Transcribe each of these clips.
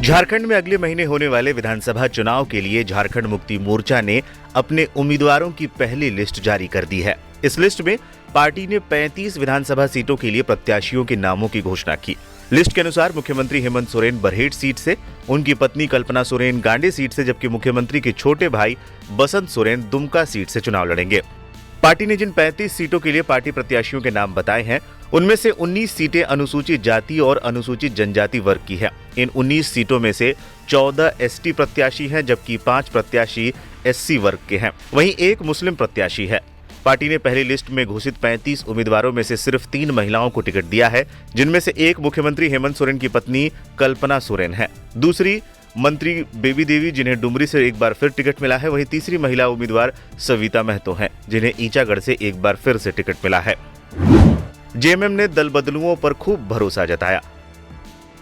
झारखंड में अगले महीने होने वाले विधानसभा चुनाव के लिए झारखंड मुक्ति मोर्चा ने अपने उम्मीदवारों की पहली लिस्ट जारी कर दी है। इस लिस्ट में पार्टी ने 35 विधानसभा सीटों के लिए प्रत्याशियों के नामों की घोषणा की। लिस्ट के अनुसार मुख्यमंत्री हेमंत सोरेन बरहेट सीट से, उनकी पत्नी कल्पना सोरेन गांडे सीट से, जबकि मुख्यमंत्री के छोटे भाई बसंत सोरेन दुमका सीट से चुनाव लड़ेंगे। पार्टी ने जिन 35 सीटों के लिए पार्टी प्रत्याशियों के नाम बताए हैं, उनमें से 19 सीटें अनुसूचित जाति और अनुसूचित जनजाति वर्ग की है। इन 19 सीटों में से 14 एसटी प्रत्याशी हैं, जबकि 5 प्रत्याशी एससी वर्ग के हैं। वहीं एक मुस्लिम प्रत्याशी है। पार्टी ने पहली लिस्ट में घोषित 35 उम्मीदवारों में से सिर्फ 3 महिलाओं को टिकट दिया है, जिनमें से एक मुख्यमंत्री हेमंत सोरेन की पत्नी कल्पना सोरेन है, दूसरी मंत्री बेबी देवी जिन्हें डुमरी से एक बार फिर टिकट मिला है, वहीं तीसरी महिला उम्मीदवार सविता महतो हैं, जिन्हें ईचागढ़ से एक बार फिर से टिकट मिला है। जेएमएम ने दल बदलुओं पर खूब भरोसा जताया।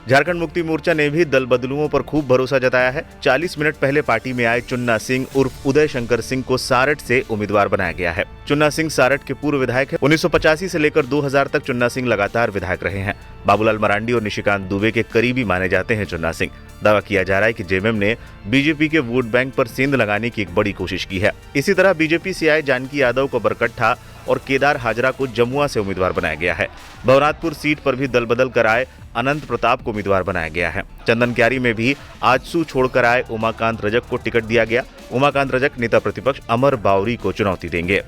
झारखंड मुक्ति मोर्चा ने भी दल बदलुओं पर खूब भरोसा जताया है। 40 मिनट पहले पार्टी में आए चुन्ना सिंह उर्फ उदय शंकर सिंह को सारठ से उम्मीदवार बनाया गया है। चुन्ना सिंह सारठ के पूर्व विधायक है। 1985 से लेकर 2000 तक चुन्ना सिंह लगातार विधायक रहे हैं। बाबूलाल मरांडी और निशिकांत दुबे के करीबी माने जाते हैं चुन्ना सिंह। दावा किया जा रहा है कि जेएमएम ने बीजेपी के वोट बैंक पर सेंध लगाने की एक बड़ी कोशिश की है। इसी तरह बीजेपी से आए जानकी यादव को बरकट्ठा और केदार हाजरा को जमुआ से उम्मीदवार बनाया गया है। भवनाथपुर सीट पर भी दल बदल कर आए अनंत प्रताप को उम्मीदवार बनाया गया है। चंदन क्यारी में भी आजसू छोड़कर आए उमाकांत रजक को टिकट दिया गया। उमाकांत रजक नेता प्रतिपक्ष अमर बावरी को चुनौती देंगे।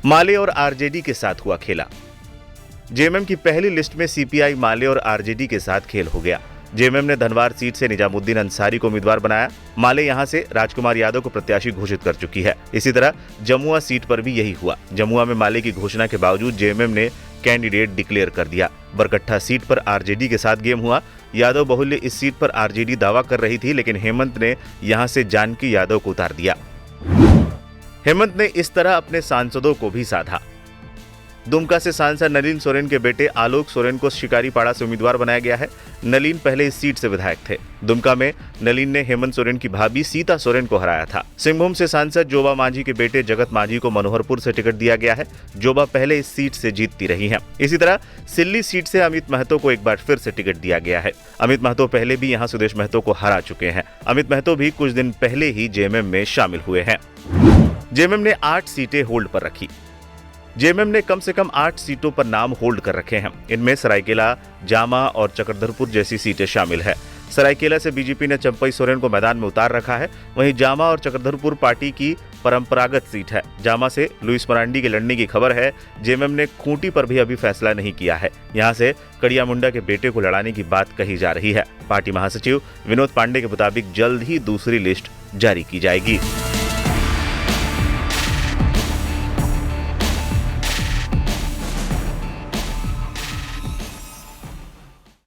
माले और आरजेडी के साथ हुआ खेला। जेएमएम की पहली लिस्ट में सीपीआई, माले और आरजेडी के साथ खेल हो गया। जेएमएम ने धनवार सीट से निजामुद्दीन अंसारी को उम्मीदवार बनाया। माले यहां से राजकुमार यादव को प्रत्याशी घोषित कर चुकी है। इसी तरह जमुआ सीट पर भी यही हुआ। जमुआ में माले की घोषणा के बावजूद जेएमएम ने कैंडिडेट डिक्लेयर कर दिया। बरकट्ठा सीट पर आरजेडी के साथ गेम हुआ। यादव बहुल्य इस सीट पर आरजेडी दावा कर रही थी, लेकिन हेमंत ने यहां से जानकी यादव को उतार दिया। हेमंत ने इस तरह अपने सांसदों को भी साधा। दुमका से सांसद नलिन सोरेन के बेटे आलोक सोरेन को शिकारीपाड़ा से उम्मीदवार बनाया गया है। नलिन पहले इस सीट से विधायक थे। दुमका में नलिन ने हेमंत सोरेन की भाभी सीता सोरेन को हराया था। सिंहभूम से सांसद जोबा मांझी के बेटे जगत मांझी को मनोहरपुर से टिकट दिया गया है। जोबा पहले इस सीट से जीतती रही हैं। इसी तरह सिल्ली सीट से अमित महतो को एक बार फिर से टिकट दिया गया है। अमित महतो पहले भी यहाँ सुदेश महतो को हरा चुके हैं। अमित महतो भी कुछ दिन पहले ही जेएमएम में शामिल हुए हैं। जेएमएम ने 8 सीटें होल्ड पर रखी। जेएमएम ने कम से कम 8 सीटों पर नाम होल्ड कर रखे हैं। इनमें सरायकेला, जामा और चक्रधरपुर जैसी सीटें शामिल है। सरायकेला से बीजेपी ने चंपई सोरेन को मैदान में उतार रखा है। वहीं जामा और चक्रधरपुर पार्टी की परंपरागत सीट है। जामा से लुइस मरांडी के लड़ने की खबर है। जेएमएम ने खूंटी पर भी अभी फैसला नहीं किया है। यहां से कड़िया मुंडा के बेटे को लड़ाने की बात कही जा रही है। पार्टी महासचिव विनोद पांडे के मुताबिक जल्द ही दूसरी लिस्ट जारी की जाएगी।